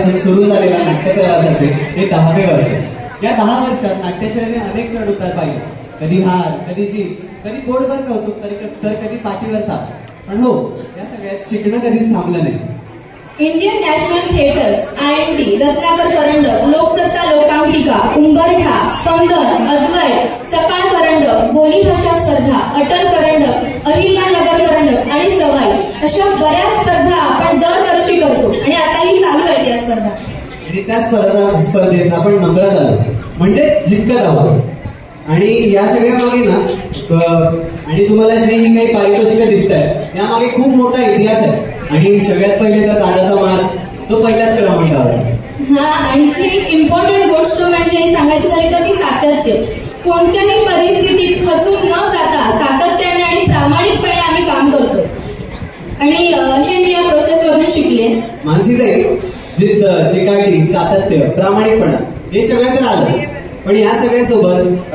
पासून सुरू झालेल्या नाट्यप्रवासाचे हे 10वे वर्ष. या 10 वर्षात नाट्यशाळेने अनेक चढ उतार पाहिले. कधी हार, कधी जीत, कधी पोटभर कौतुक, तर कधी पाठीवर थाप. पण हो, या सगळ्यात शिकणं कधीच थांबलं नाही. Indian national theatres, INT, Ratnakar करंडक, लोकसत्ता लोकांकिका, उंबरठा, स्पंदन, अद्वैत, सकाळ करंडक, बोलीभाषा स्पर्धा, अटल करंडक, अहिल्यानगर करंडक आणि सवाई अशा बऱ्याच स्पर्धा आपण दरवर्षी करतो आणि आताही चालू आहे त्या स्पर्धा. आणि त्या स्पर्धेत आपण नंबरात आलो म्हणजे जिंकत आहोत. आणि या सगळ्या मागे ना आणि तुम्हाला जे ही काही पारितोषिकं दिसत आहेत यामागे खूप मोठा इतिहास आहे. आणि सगळ्यात पहिले तर दादाचा मान तो पहिल्याच क्रमांकावर. हा, आणखी एक इम्पॉर्टंट गोष्ट म्हणजे सांगायची झाली तर ती सातत्य. कोणत्याही परिस्थितीत खचून न जाता सातत्याने आणि प्रामाणिकपणे आम्ही काम करतो आणि हे मी या प्रोसेस मधून शिकले. मानसीताई, जिद्द, चिकाटी, सातत्य, प्रामाणिकपणा हे सगळं तर आलंच. पण या सगळ्यासोबत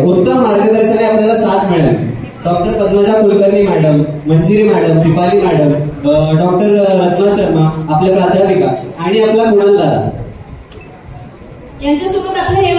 उत्तम मार्गदर्शनाने आपल्याला साथ मिळाली. Doctor Padmaja Kulkarni madam, Manjiri madam, Deepali madam, doctor Ratna Sharma आपल्या प्राध्यापिका आणि आपला कुणाल दादा यांच्यासोबत आपलं हे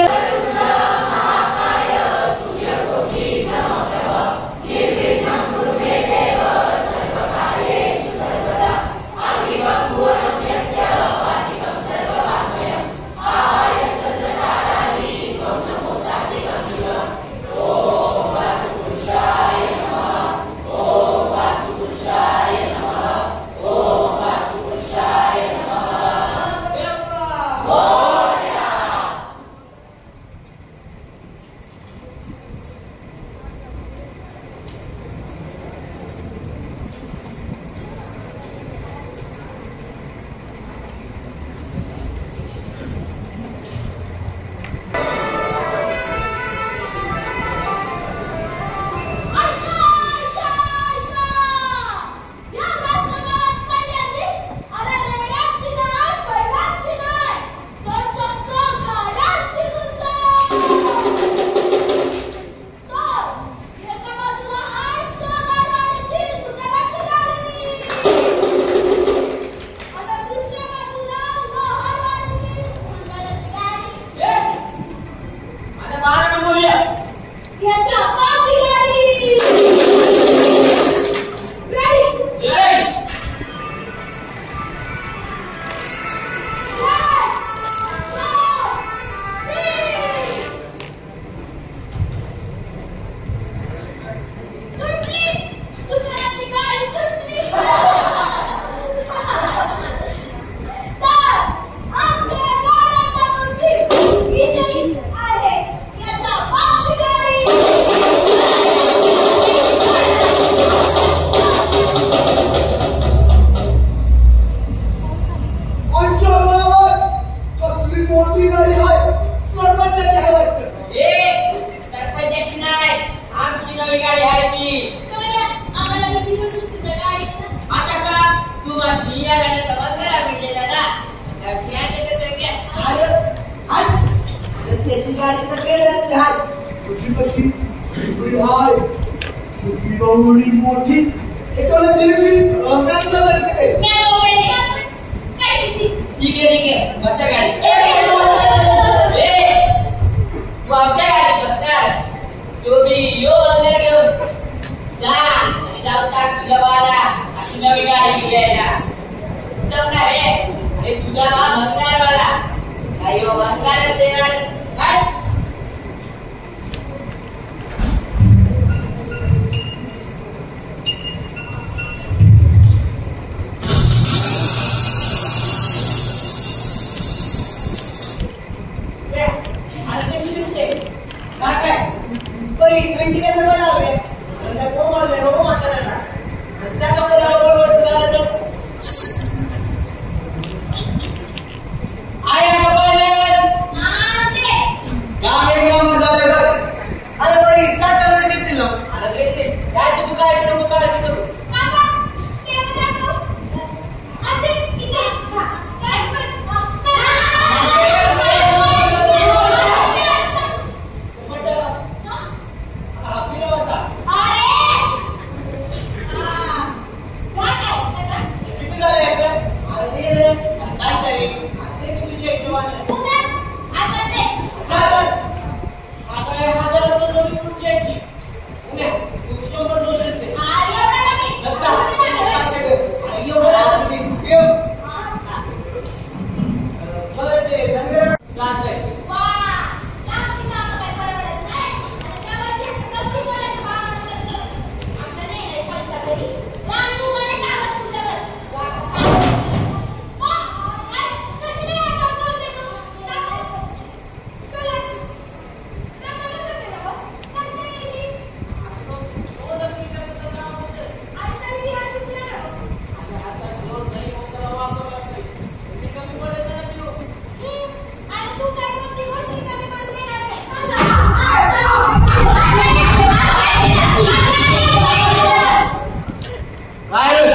काय रे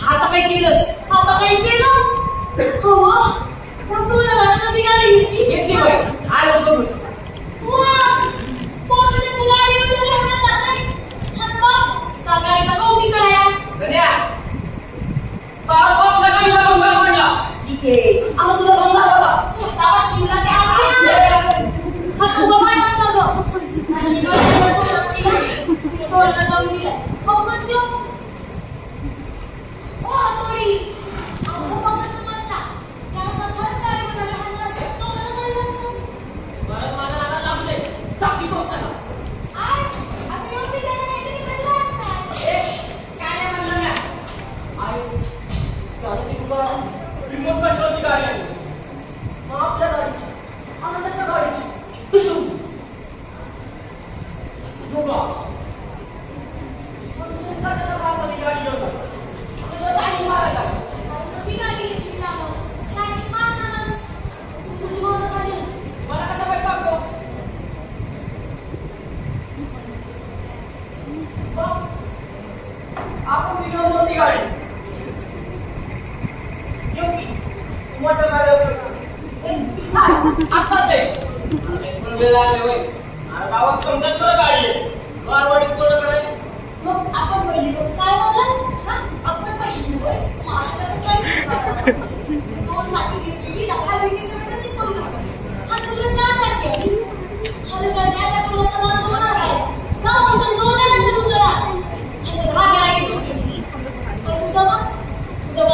आता काय केलंस आता काय केलं हो सोनाला नवी गाडी घेतली बाई आलंच बघून त्याची गाडी म्हणजे लग्नाचा नाही आणि मग त्या गाडीचा कौतिक कराया धन्या पार बाप गाडीला भंगार पडला ठीक आहे आता तुझा भंगार बाबा तावा शिवला त्या हा तुझा माय नव्हता गं आणि डोळ्याला सोडा पडला डोळ्याला जाऊन दिला हो म्हणतो ओ हातोडी अहो बघत म्हणला त्याला खरंच गाडी बनायला हल्ला असतो तो मला नसतो परत मला लागले टाकी कोसला आय आता एवढी गाडी नाही तरी बदला असता काय म्हणलं ना आई गाडी तुला रिमोट कंट्रोलची गाडी आहे मग आपल्या गाडीची आनंदाच्या गाडीची दुसरू बघा गाडी घेऊन शाही मारायला नवी गाडी घेतली ना शाही मारणार तुझी मोटर गाडी मला कशा पैसा सांगतो आपण दिली मोठी गाडी योगी मोठा गाडी आता वेळ आले होय अरे गावात समजत तुला गाडी आहे वारवाडीत कोणाकडे मग आपण पहिली काय बोललास आपण पहिली होय माझ्याकडे काय दोन साठी घेतली दहा वेकेशन तशीच करू नका आता तुला चार टाके हर करण्या त्या दोनाचा वास होणार आहे का म्हणतो जोडण्याचे तुला असे धागे लागेल पण तुझा मग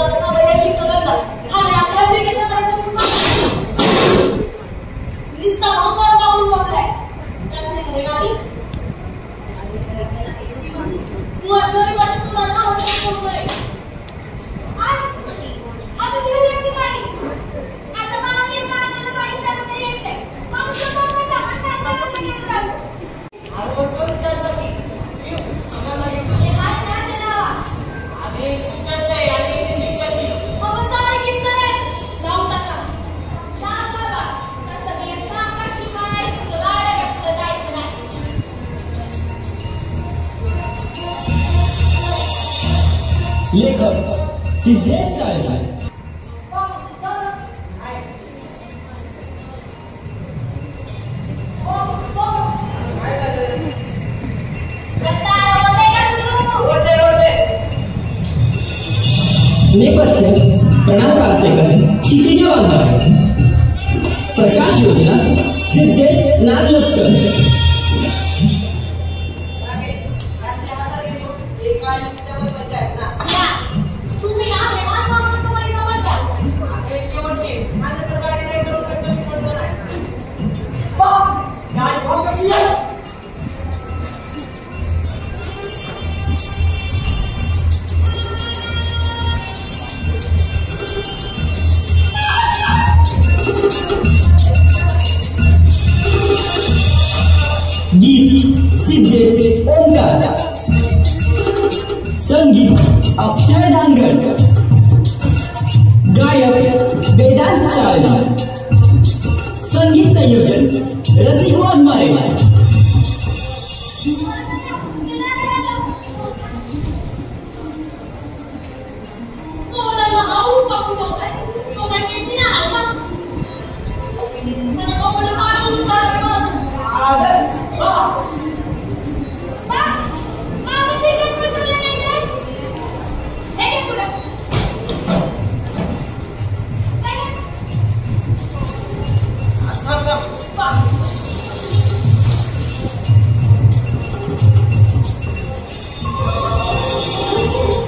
कसा वैयक्तिक सगळ्यांना हा नाही आपल्या वेकेशन करायचं तुझा निस्ता भांगर वाहून बघलाय त्यातली गाडी मुळात वाचून तुला नाव ठेवलंय आता दिवस येते गाडी आता मला हे मारण्याला बाई सांगता येते मग तुझं काय सामान खायला घेऊन राहू अरे कोण विचारता की आम्हाला हे गाडी नाही लावा आधी स्कूटरचं आहे आणि रिक्षाची बाबा सारे किस्सा आहे लावून टाका सांग बाबा कसं मी आकाशी मारायचं गाड्या घेतलं जायचं नाही लेखक सिद्धेश साळवे नेपथ्य प्रणव कासेकर क्षितिजा वाघमारे प्रकाश योजना सिद्धेश नागलस्कर तुम्ही आहे माझा तुम्हाला समजता गाडी भाव कशी आहे गीत सिद्धेश ओंकार संगीत अक्षय धानगड गायक वेदांत साळवे संगीत संयोजन रसिक वाघमारे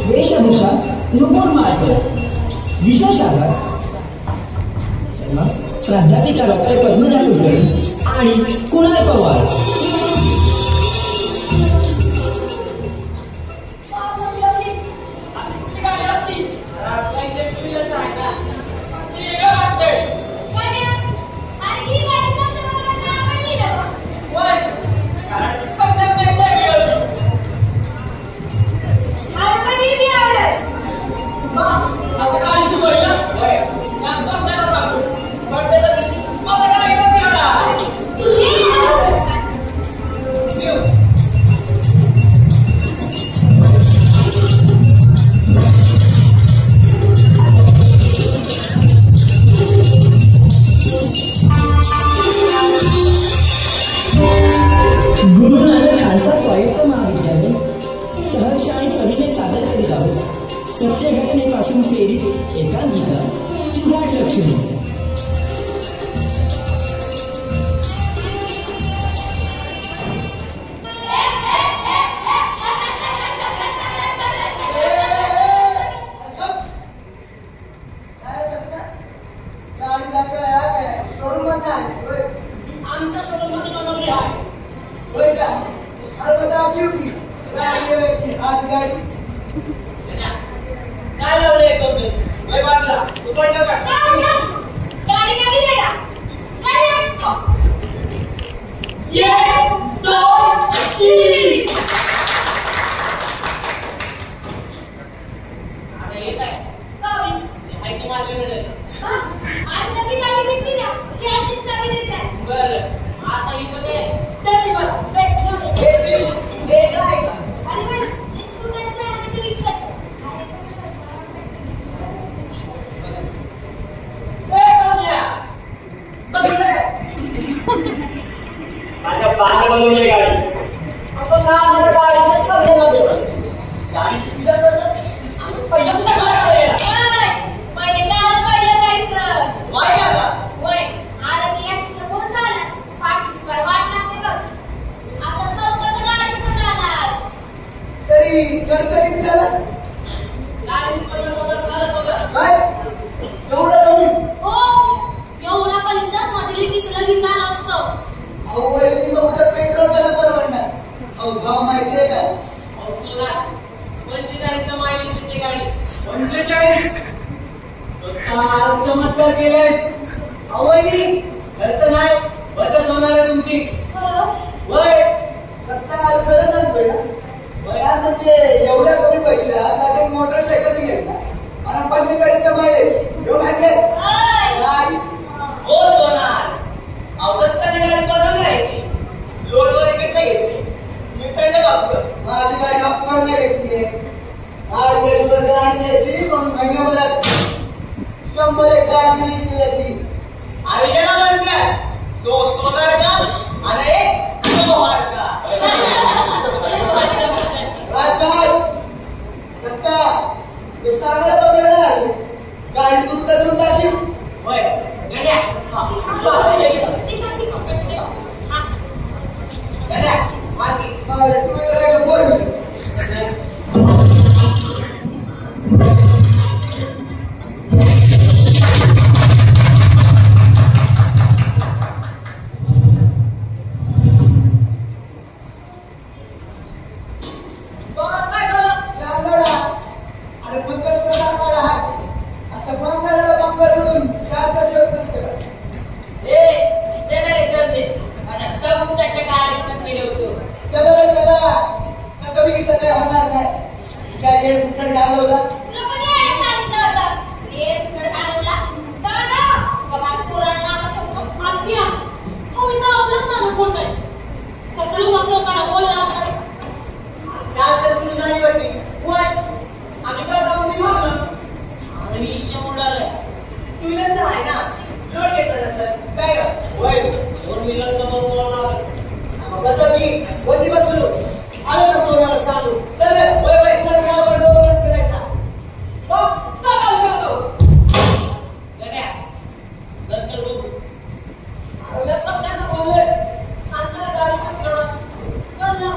वेशभूषा नुपूर माळकर विशेष आधार प्राध्यापिका डॉक्टर पद्मजा कुलकर्णी आणि कुणाल पवार सत्य घटनेपासून प्रेरित एकांकिका चिराग लक्ष्मी. आमच्या शोरूममध्ये बनवली आहे. होय का? अरे बता आपली होती गाडी आहे की हात गाडी काय लावलंय समजून वय बाजूला तू पण टाका. गाडी नवीन आहे का? एक दोन तीन. अरे येत आहे चावी माहिती माझ्याकडे. आज नवीन गाडी घेतली ना की अशीच चावी देतात. बरं आता इथं ते तरी बघ अरे पण स्कूटरचं आणि ते रिक्षाचं. माझ्या बाने बनवली गाडी. आपण माझ्या गाडीचं समजलं गाडीची पूजा करतात. पहिलं तुझ्या घराकडे येणार. पहिलं जायचं. वाय का वय अरे ती अशी तर कोण जाणार? वाट लागते बघ. आता स्वतःच्या गाडीतून जाणार. तरी खर्च किती झाला? गाडीचं पहिलं स्वतः झालं बघा. काय एवढं कमी? हो एवढा पैशात माझ्या लेकीचं लगीन झालं असतं. अहो वहिनी मग उद्या पेट्रोल कसं परवडणार? अहो भाव माहितीये का? अहो सुरात 45 मायलेज देते गाडी. 45 चमत्कार केलेस. अहो वहिनी खर्च नाही बचत होणार आहे तुमची. खरंच वय आता खरं सांगतोय ना. वया म्हणजे एवढ्या कमी पैशात साधी मोटरसायकल घेतला आणि 45 माहिती एवढं आहे गाडी हो सोनार. अहो दत्ताने गाडी बनवली आहे ती. लोडवर एकटा येते मी कळले बाप. माझी गाडी अपकार नाही घेतलीये. 8 वर्ष गाडी द्यायची पण महिन्याभरात 100 एक गाडी येते. आणि याला म्हणतात सोनार का आणि एक सोहार का. राजदास दत्ता तू सांगलं तो देणार गाडी सुस्त करून टाकली. होय गड्या गड्या मागे टू व्हीलर आहे का फोर व्हीलर? काय झालं. सांगडा अरे पण कसं सांगडा हा असं बंगाला बंगाल म्हणून 4 दिवस कसं करा. चला रे चला कसं बी इथं काय होणार नाही. काय हेड फुटण घालवला. तुला कोणी आहे सांगितलं होतं? फुकट घालवला. चला जाऊ. बाबा पोराला नाव ठेवतो. आत्या हो इथं आपलंच नाव कोण नाही. कसं लोकांना बोलला. काल तर सुरू झाली होती. वय आम्ही काय जाऊन मी मागलं. आणि इश्य उडालाय. टू व्हीलरचं आहे ना लोड घेतात ना सर. काय होय 4 व्हीलरचं बस बोलणार. कसं की होती बघ सुरू आलं का सोनार चालू. चल रे होय होय तुला गावावर डोंगर फिरायचा. चला करतो. गड्या नंतर बघू. अरे सगळ्यांना बोलले सांगणार गाडी फिरवणार. चल ना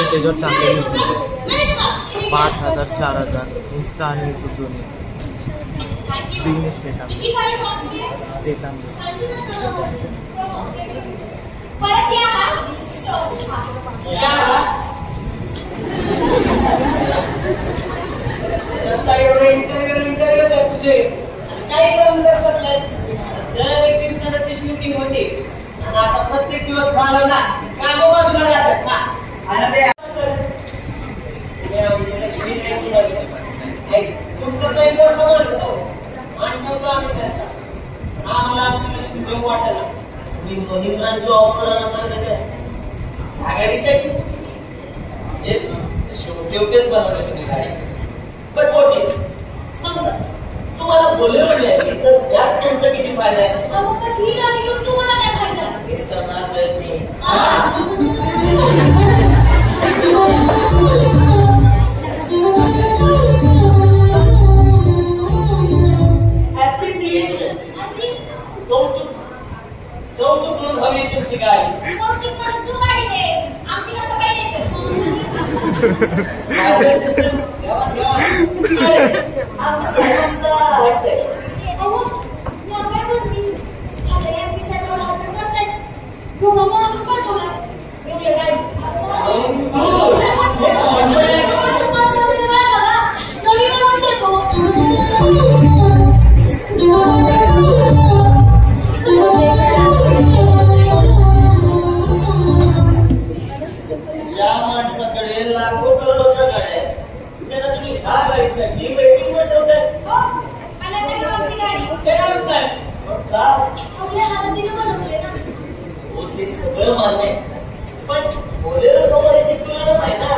त्याच्यावर चांगले दिसले 5,000 4,000 इन्स्टा आणि यूट्यूब दोन्ही बिझनेस आता प्रत्येक दिवस घालवला काम बाजूला जातात ना आता ते लक्ष्मी द्यायची तुमचं काही मोठं माणूस हो मानतो आम्ही त्याचा आम्हाला आमची लक्ष्मी देऊ वाटायला मी महिंद्रांच्या ऑफर देते गाडीसाठी योग्यच बनवलं तुम्ही गाडी पण मोठी समजा तुम्हाला बोलेरो घ्यायची तर त्यात तुमचा किती फायदा आहे ठीक आहे तुम्हाला काय फायदा तेच करणार प्रयत्न ऍप्रिसिएशन कौतुक म्हणून हवी तुमची गाडी आमची कसं काय देते आमच्या सर्वांचा हट्ट आहे ज्या माणसाकडे लाखो करोडोच्या गाड्या आहेत त्यांना तुम्ही ह्या गाडीसाठी वेटिंग वर ठेवताय ते सगळं मान्य आहे पण बोलेरो समोर याची तुलना नाही ना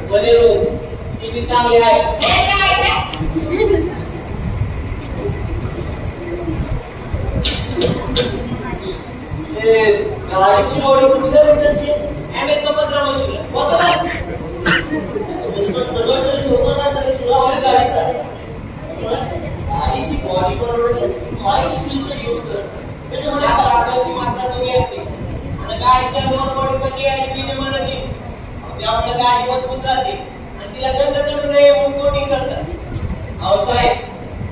बोलेरो ती बी चांगली आहे गाडीची बॉडी कुठल्या मिनिटाची अमेझॉन 15 मशीन गाडीचा गाडीची बॉडी बनवण्यासाठी माइंड स्टीलचा यूज करतो त्याच्यामध्ये आकाराची मात्रा कमी असते आणि गाडीच्या लोअर बॉडीसाठी ॲल्युमिनियम आणि आपल्या गाडी मजबूत राहते आणि तिला गंध चढू नये म्हणून कोटिंग करतात अहो साहेब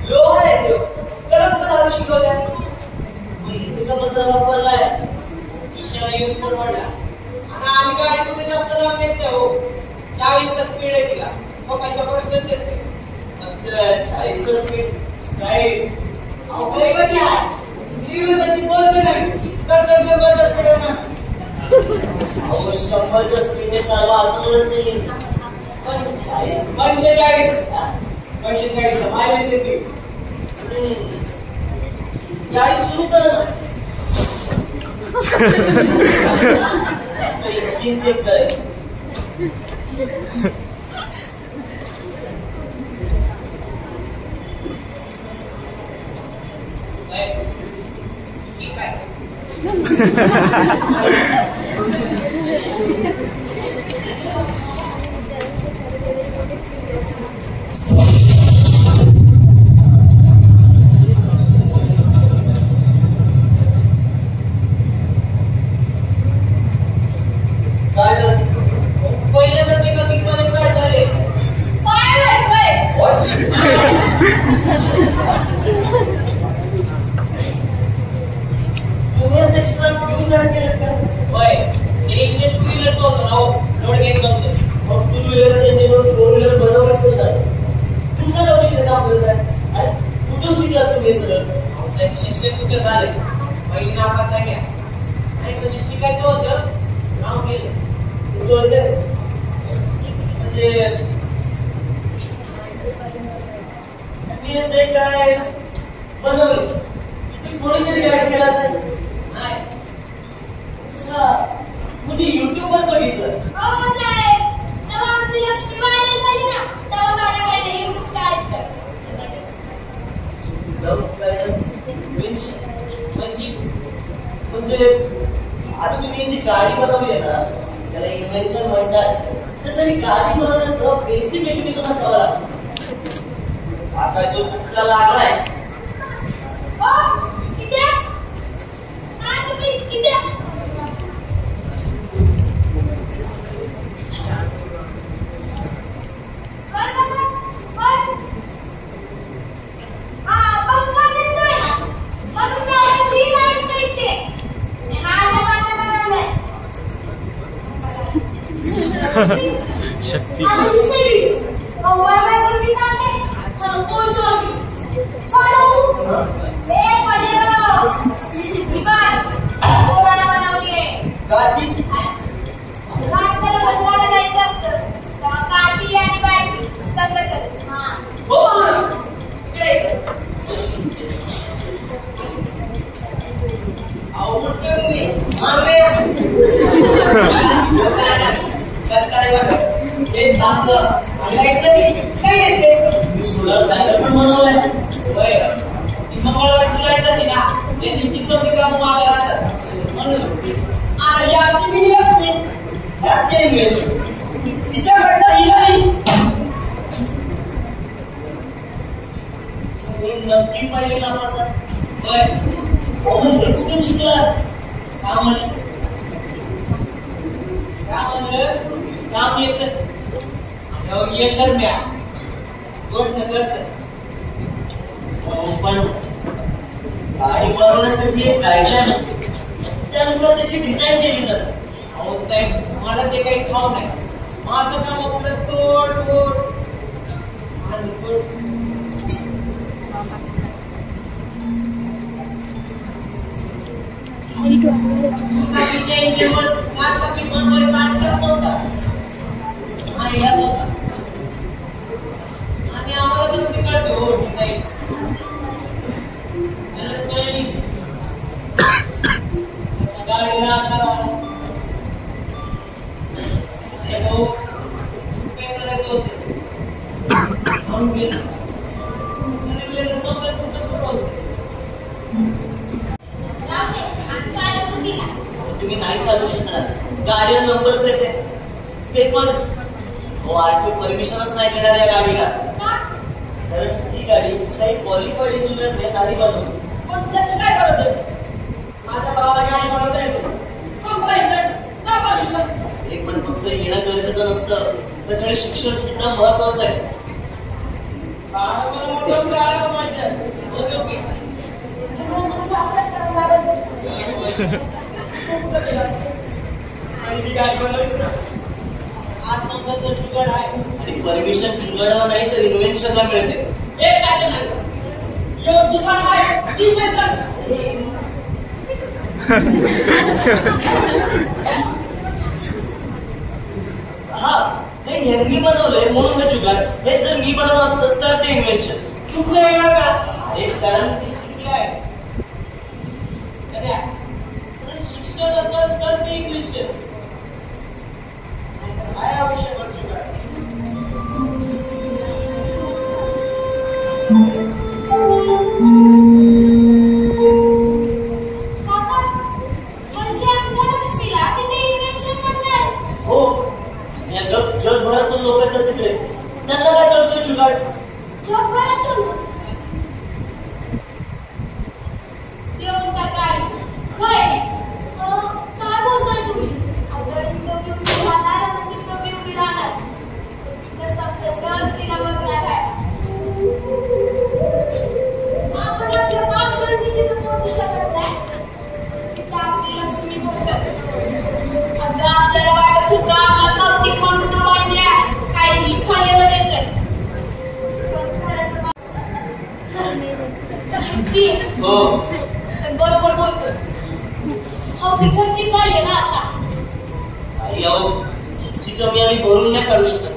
लोहा आहे तो त्याला कुठं घालू शिकवल्या इथेचा पत्र वापरलाय विषयाला यूज पण वाढला आणि आम्ही गाडी कुठे जास्त लांब येत नाही हो 40चा स्पीड आहे तिला लोकांचा प्रश्नच येत नाही 40चा स्पीड साहेब अहो गरीबाची आहे जीवनाची बस नाही कसं 100च्या स्पीड आहे ना अहो 100च्या स्पीडने चालवा असं म्हणत नाही पण 45 मायलेज देते गाडी सुरू कर ना इंजिन चेक करायचं ठीक आहे ते सगळं शिक्षक कुठे झाले पहिली नापास आहे आणि म्हणजे शिकायचं होतं नाव गेलं म्हणजे मी जे काय बनवले ते कोणीतरी गाईड केलं असेल नाही अच्छा म्हणजे युट्यूब वर बघितलं तेव्हा आमची लक्ष्मी व्हायरल झाली ना तेव्हा मला कळलं युट्यूब काय असतं म्हणजे आता तुम्ही जी गाडी बनवली आहे ना त्याला इन्व्हेन्शन म्हणतात त्यासाठी गाडी बनवण्याचं बेसिक एज्युकेशन असावं लागतं आता जो बुकला लागलाय शक्ती सोलर पॅनल पण बनवलाय मंगळवारची लाईट जाते ना तिची चौकी काम मागे राहतात म्हणून आणि आमची मिनी लक्ष्मी त्यात ते इन्व्हेन्शन तिच्याकडनं ही नाही नक्की पाहिजे ना माझा होय कुठून शिकला काम येत दरम्यान पण गाडी बनवण्यासाठी एक गाईडलाईन असते त्यानुसार त्याची डिझाईन केली जाते अहो साहेब मला ते काही ठाऊक नाही माझं काम आपलं तोड आणि आम्हाला कसं कळते हो डिझाईन कळली गाडीला काय करायचं होतं म्हणून गेलं समजा तुम्ही नाही चालू शकणार गाडीला नंबर प्लेट आहे पेपर्स आरटीओ परमिशनच नाही देणार या गाडीला कारण ही गाडी काही क्वालिफाईड इंजिनियरने नाही बनवली पण त्याचं काय करायचं माझ्या भावाला गाडी बनवता येते एक पण फक्त येणं गरजेचं नसतं त्यासाठी शिक्षण सुद्धा महत्वाचं आहे आज समजा तर जुगाड आहे आणि परमिशन जुगाडाला नाही तर इन्व्हेन्शनला मिळते हा ते ह्यांनी बनवलंय म्हणून हे जुगाड हे जर मी बनवलं असतं तर ते इन्व्हेन्शन तुमचं येणार का एक कारण ते शिकलंय शिक्षण असेल तर ते इन्व्हेन्शन काय आवश्यक हो जगभरातून लोक येतात तिकडे त्यांना काय कळतोय जुगाड जगभरातून देऊन टाका काय बोलताय तुम्ही हो बरोबर बोलतोय. हो ती घरची झाली ना आता. ची कमी आम्ही भरून नाही काढू शकत,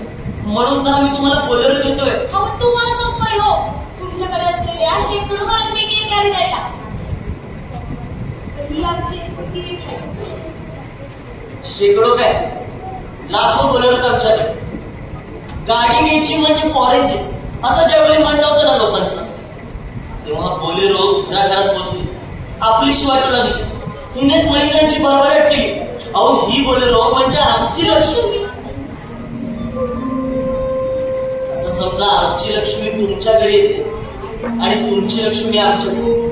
म्हणून तर आम्ही तुम्हाला बोलेरो देतोय. हो तुम्हाला सोपं आहे हो तुमच्याकडे असलेल्या शेकडो गाड्यांपैकी एक गाडी द्यायला. ही आमची कोणती रेट आहे? शेकडो काय लाखो बोलेरो आमच्याकडे. गाडी घ्यायची म्हणजे फॉरेनचीच असं ज्यावेळी म्हणणं होतं ना लोकांचं, तेव्हा बोलेरो घराघरात पोहोचली, आपली शिवाय लागली. हिनेच महिलांची भरभराट केली. अहो ही बोलेरो म्हणजे आमची लक्ष्मी. असं समजा आमची लक्ष्मी तुमच्या घरी येते आणि तुमची लक्ष्मी आमच्या घरी.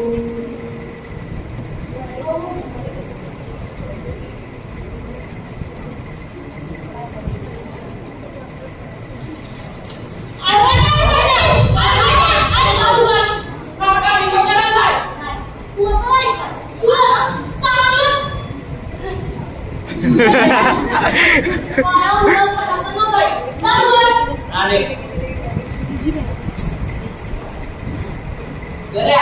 आले गड्या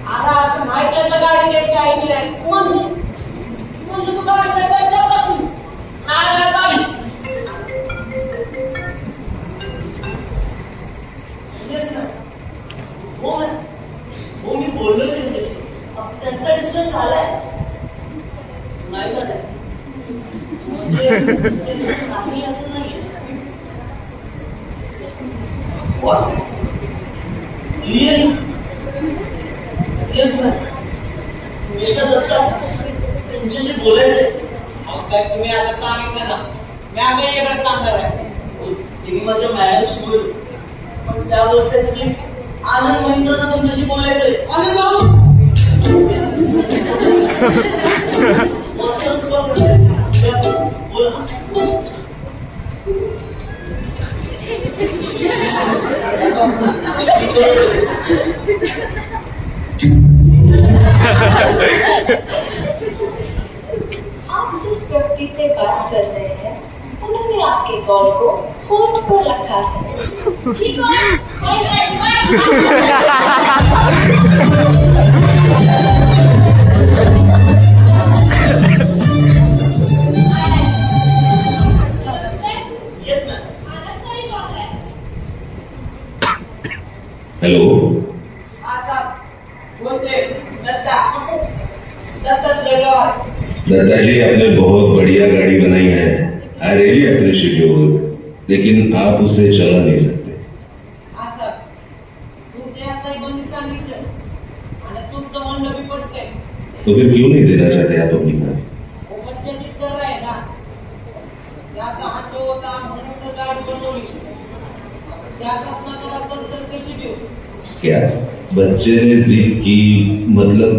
आता असं माहित नाही गाडी घ्यायची आहे की नाही. म्हणजे तू गाडी घ्यायचा का तू नाही चावी येस ना. हो ना हो मी बोललो त्यांच्याशी, त्यांचा डिसिजन झालाय. नाही झालाय नाही असं नाहीये. क्लिअर येस ना. तुमच्याशी बोलायचंय. साहेब तुम्ही आता सांगितलं ना मॅम एवढं सांगणार आहे. तुम्ही माझ्या मॅडमशी बोलू, पण त्या बोलतात की आनंद महिंद्रांना तुमच्याशी बोलायचंय. अरे भाऊ बोल. आप जिस व्यक्ति से बात कर रहे हैं उन्होंने आपके कॉल को होल्ड पर रखा है. ठीक है. हेलो दादाजी आपने बहुत बढ़िया गाड़ी बनाई है. आई रियली अप्रिशिएट योर, लेकिन आप उसे चला नहीं सकते. तो फिर क्यों नहीं देना चाहते आप अपनी कार? क्या बच्चे ने जिद की मतलब?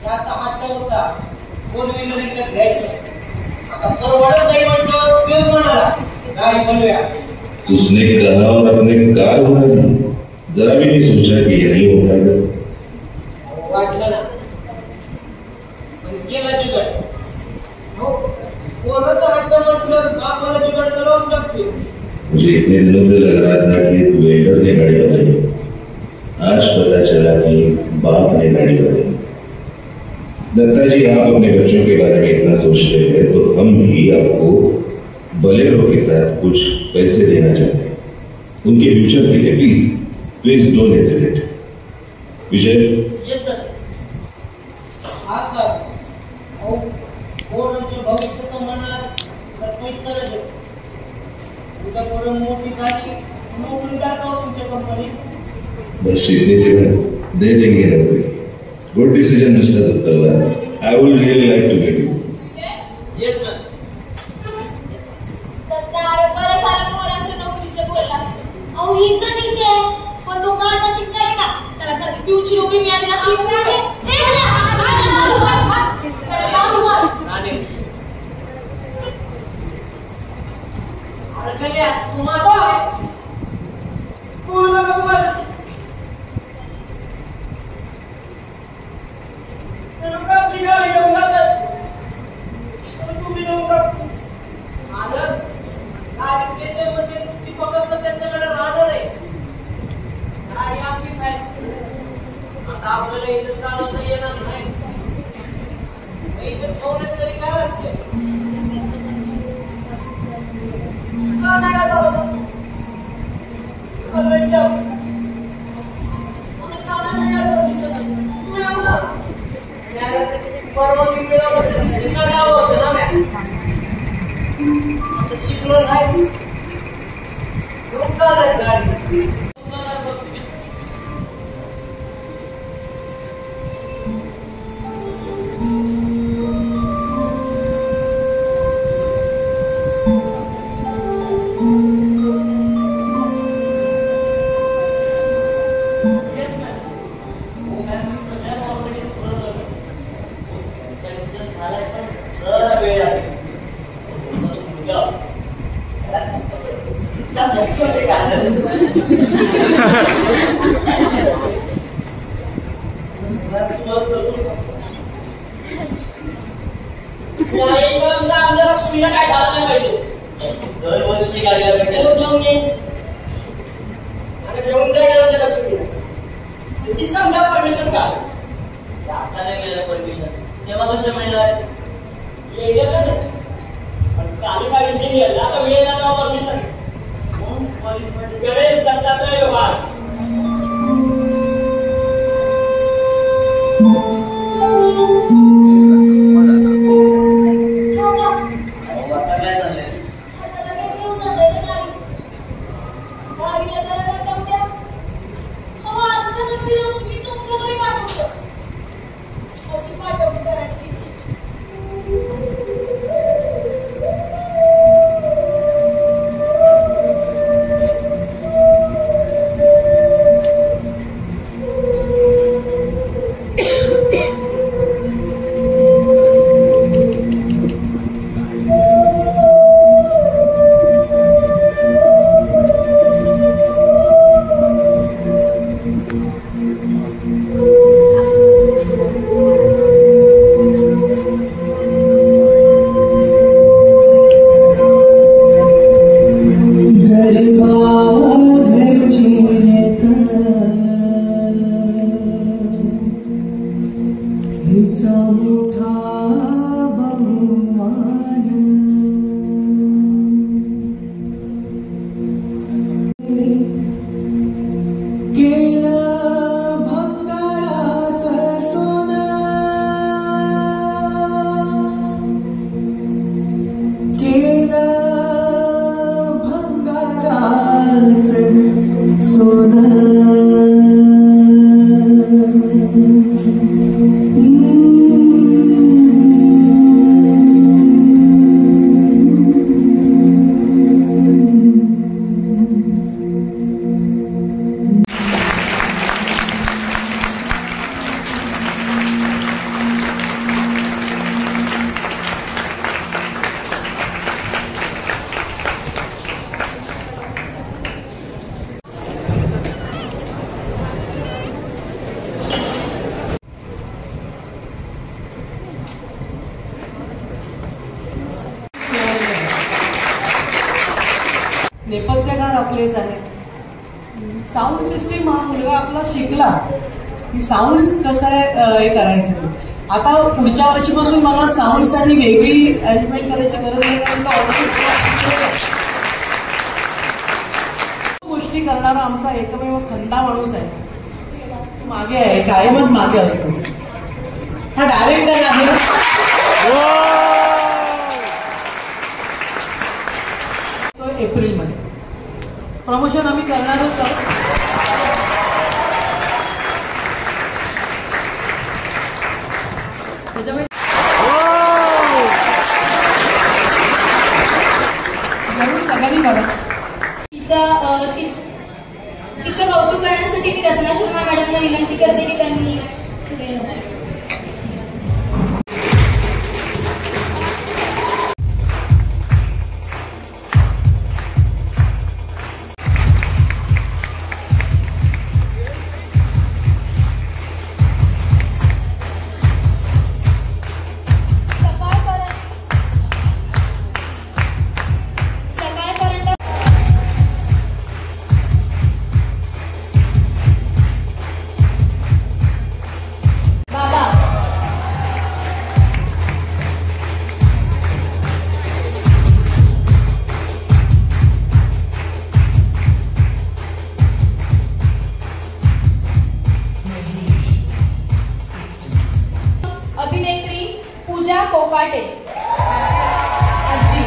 त्याचा हट्ट होता फोर व्हीलर विकत घ्यायचं. आता परवडत नाही म्हणतो उपयोग म्हणाला गाडी बनवूया. उसने कहा और अपने कार बनाई. जरा भी नहीं सोचा कि ये नहीं हो पाएगा. वाटलं ना पण केला जुगाड. पोराचा हट्ट म्हटलं आपल्याला जुगाड करावाच लागतो. मुझे इतने दिनों से लग रहा था कि वेल्डर ने गाड़ी बनाई. आज पता चला कि बाप ने गाड़ी बनाई. दत्ता जी आप अपने बच्चों के बारे में इतना सोचते हैं तो हम भी आपको बोलेरो के साथ कुछ पैसे देना चाहते हैं उनके फ्यूचर के लिए. Please please don't hesitate. Vijay. Yes sir. हा सर. पोरांच्या भविष्याचं म्हणाल तर पैसा देतो. उद्या पोरं मोठी झाली नोकरी टाकावं तुमच्या कंपनीत. बस इतनी सी दे देंगे नौकरी. Good decision, Mr. Dattala. I would really like to get you. Yes, sir. बरं झालं पोरांच्या नोकरीचं बोललास. अहो हीच ठीक आहे पण तो काटा शिकलाय का त्याला साधी पिऊची नोकरी मिळाली ना ती पुढे तू माझा आहे पूर्ण तुम्हाला त्यांच्याकडे राहणार आहे. गाडी लक्ष्मीला काय झालं नाही पाहिजे. दरवर्षी गाडीला जाऊन ये घेऊन जायला म्हणजे लक्ष्मीला ती समजा परमिशन का आता नाही गेलं परमिशन तेव्हा कशा मिळणार काली गाडी इंजिनियर आता वेळ ना परमिशन गणेश दत्तात्रय वाघ नेपथ्यकार आपलेच आहेत. साऊंड सिस्टीम हा मुलगा आपला शिकला की साऊंड कसं हे करायचं. आता पुढच्या वर्षीपासून मला साऊंडसाठी वेगळी अरेंजमेंट करायची गरज नाही. गोष्टी करणारा आमचा एकमेव खंदा माणूस आहे. मागे आहे, कायमच मागे असतो. हा डायरेक्टर आहे. एप्रिलमध्ये प्रमोशन आम्ही करणारच आहोत. त्याच्यामुळे सगळ्यांनी बघा. तिचं कौतुक करण्यासाठी मी रत्ना शर्मा मॅडमना विनंती करते की त्यांनी अभिनेत्री पूजा कोकाटे आजी,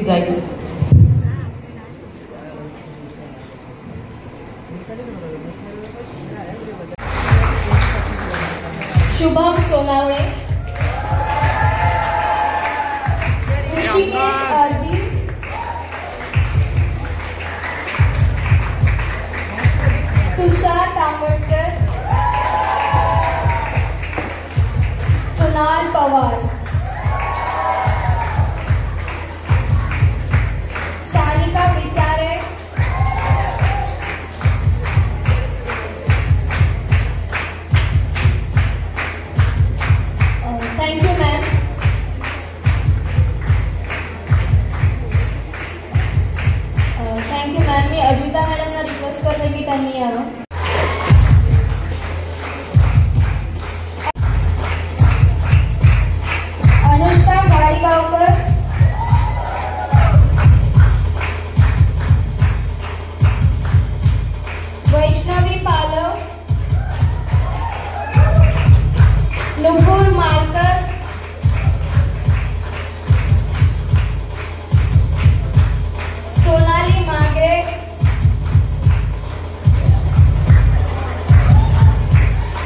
जाईल. Shubham Sonawane, Rishikesh Aarti, Tushar Tambatkar, Kunal Pawar, Sanika Vichare, thank you ma'am. Thank you ma'am. मी अजिता मॅडमना रिक्वेस्ट करते की त्यांनी यावं. अनुष्का गाडीगावकर, वैष्णवी पालव, नुपुर मालकर, सोनाली मागरे,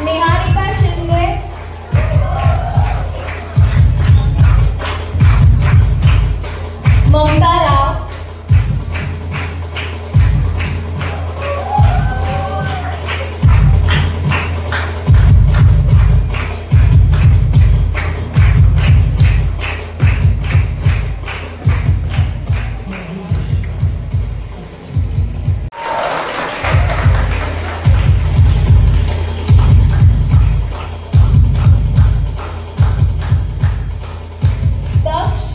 निहारिका शिंदे, ममता राव, दक्ष,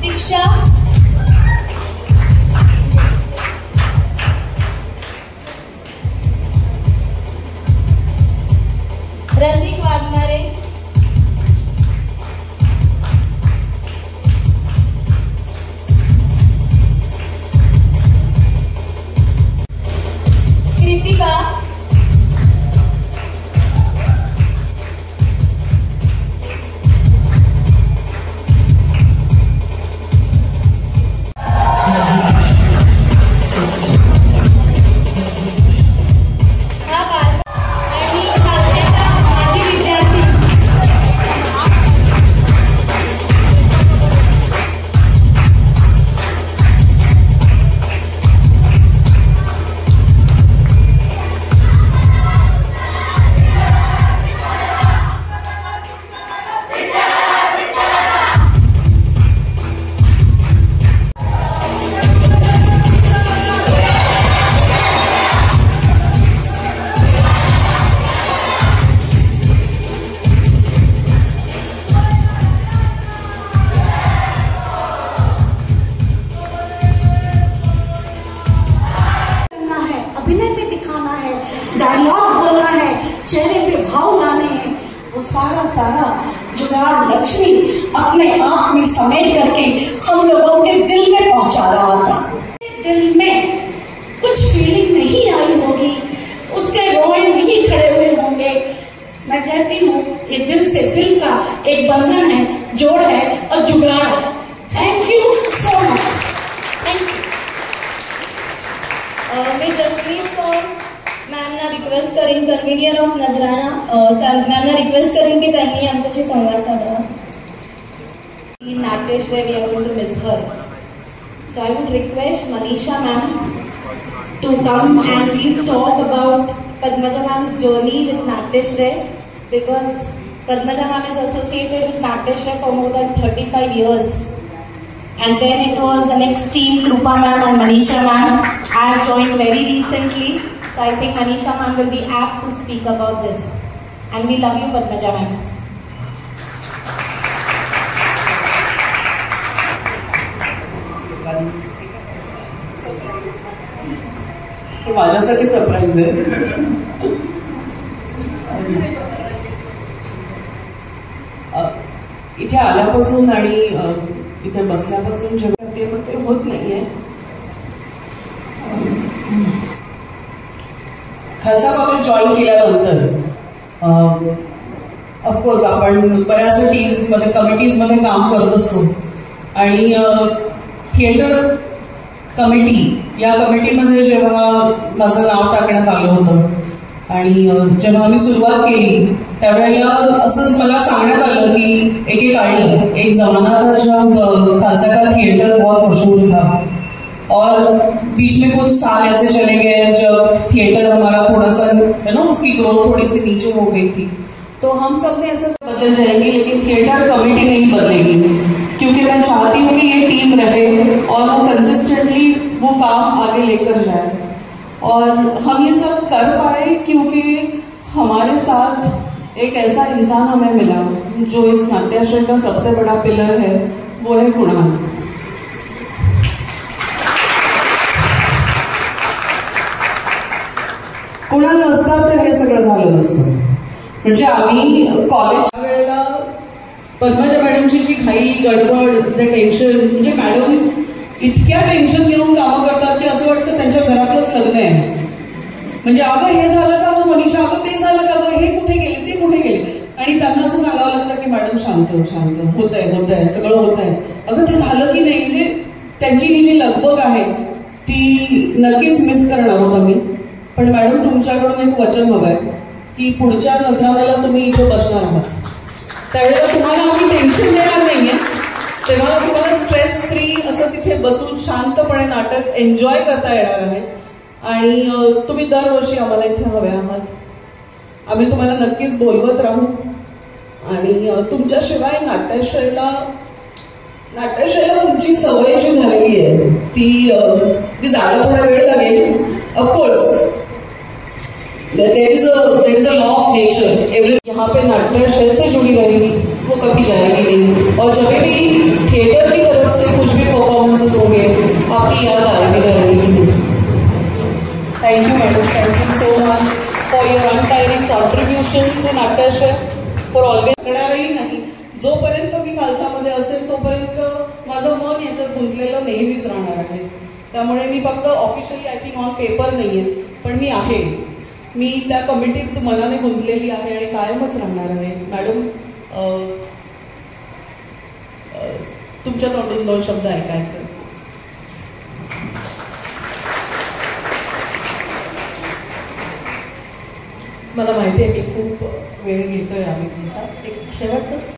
दीक्षा, रसिक वाघमारे, कृतिका, हा काल आणि खालच्याचा माजी विद्यार्थी करना है, अभिनय में दिखाना है, डायलॉग बोलना है, चेहरे पे भाव लाने हैं, वो सारा सारा जुगाड़ लक्ष्मी अपने आप में समेट करके हम लोगों के दिल में पहुंचा रहा था. दिल में कुछ फीलिंग नहीं आई होगी, उसके रोए नहीं खड़े हुए होंगे. मैं कहती हूँ ये दिल से दिल का एक बंधन है, जोड़ है और जुगाड़ है. Thank you so much. Thank you. मी जसमीत कौर मॅमना रिक्वेस्ट करीन, कन्व्हिनियर ऑफ नजराना, मॅमना रिक्वेस्ट करीन की त्यांनी आमच्याशी संवाद साधावा. Natyashree, we are going to miss her. So I would request Manisha ma'am to come and please talk about Padmaja ma'am's journey with Natyashree, because Padmaja ma'am is associated with Natyashree for more than 35 years. And then it was the next team, Krupa ma'am and Manisha ma'am. I have joined very recently, so I think Manisha ma'am will be apt to speak about this. And we love you, Padmaja ma'am. हे माझ्यासाठी surprise आहे. इथे आल्यापासून आणि इथे बसल्यापासून जे करते पण ते होत नाहीये. खालसा कॉलेज जॉईन केल्यानंतर ऑफकोर्स आपण बऱ्याचशा टीम्समध्ये कमिटीजमध्ये काम करत असतो आणि थिएटर कमिटी या कमिटीमध्ये जेव्हा माझं नाव टाकण्यात आलं होतं आणि जेव्हा आम्ही सुरुवात केली त्यावेळेला असं मला सांगण्यात आलं की एकेकाळी एक जमाना था जब खालसा का थिएटर बहुत मशहूर था और बीच में कुछ साल ऐसे चले गए जब थिएटर हमारा थोड़ा सा उसकी ग्रोथ थोड़ी सी नीचे हो गई थी, तो हम सब ने ऐसा बदल जाएंगे लेकिन थिएटर कमेटी नहीं बदलेगी, क्योंकि मैं चाहती हूँ कि ये टीम रहे और वो कंसिस्टेंटली वो काम आगे लेकर जाए। और हम ये सब कर पाए क्योंकि हमारे साथ एक ऐसा इंसान हमें मिला जो इस नाट्याश्रय का सबसे बड़ा पिलर है, वो है कुणाल। कुणाल नसता तर हे सगळं झालं नसतं। म्हणजे आम्ही कॉलेजच्या वेळेला पद्मजा मॅडमची जी घाई गडबड जे टेन्शन, म्हणजे मॅडम इतक्या टेन्शन घेऊन कामं करतात की असं वाटतं त्यांच्या घरातलंच लग्न आहे। म्हणजे अगं हे झालं का गं मनीषा, अगं ते झालं का गं, हे कुठे गेले ते कुठे गेले, आणि त्यांना असं सांगावं लागतं की मॅडम शांत शांत, होतंय सगळं होतंय, अगं ते झालं की नाही। म्हणजे त्यांची ही जी लगबग आहे ती नक्कीच मिस करणार होतं मी। पण मॅडम तुमच्याकडून एक वचन हवंय की पुढच्या नजराला तुम्ही इथे बसणार आहात त्यावेळेला तुम्हाला आम्ही टेन्शन देणार नाहीये, तेव्हा तुम्हाला स्ट्रेस फ्री असं तिथे बसून शांतपणे नाटक एन्जॉय करता येणार आहे आणि तुम्ही दरवर्षी आम्हाला इथे हवे आहात। आम्ही तुम्हाला नक्कीच बोलवत राहू आणि तुमच्याशिवाय नाट्याश्रयला तुमची सवय जी झालेली आहे ती जायला थोडा वेळ लागेल। Of course there is a law of nature, यहाँ पे नाट्याश्रय से जुड़ी रहेगी, वो कभी जाएगी नहीं। और जब भी थिएटर की तरफ से कुछ भी परफॉर्मेंसेस होंगे आपकी याद आएगी रहेगी। Thank you madam, thank you so much for your untiring contribution to Natyashray, for always करणारही नाही। जोपर्यंत मी खालसामध्ये असेल तोपर्यंत माझं मन याच्यात गुंतलेलं नेहमीच राहणार आहे। त्यामुळे मी फक्त officially I think on paper नाहीये, पण मी आहे, मी त्या कमिटीत मनाने गुंतलेली आहे आणि कायमच राहणार आहे। मॅडम तुमच्या तोंडून 2 शब्द ऐकायचे। मला माहिती आहे की खूप वेळ घेतोय आम्ही तुमचा, एक शेवटच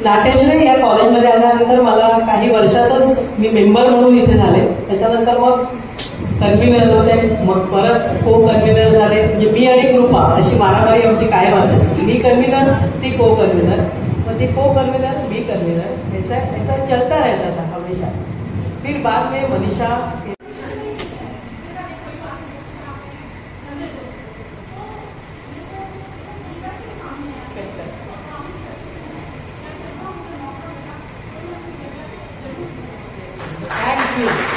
नाट्याश्रय या कॉलेजमध्ये आल्यानंतर मला काही वर्षातच मी मेंबर म्हणून इथे झाले, त्याच्यानंतर मग कन्व्हिनर होते, मग परत को कन्व्हिनर झाले। म्हणजे मी आणि कृपा अशी मारामारी आमची कायम असायची, मी कन्व्हिनर ती को कन्व्हिनर, मग ती को कन्व्हिनर मी कन्व्हिनर, ऐसा चलता रहता था हमेशा। फिर बाद में मनीषा थैंक यू।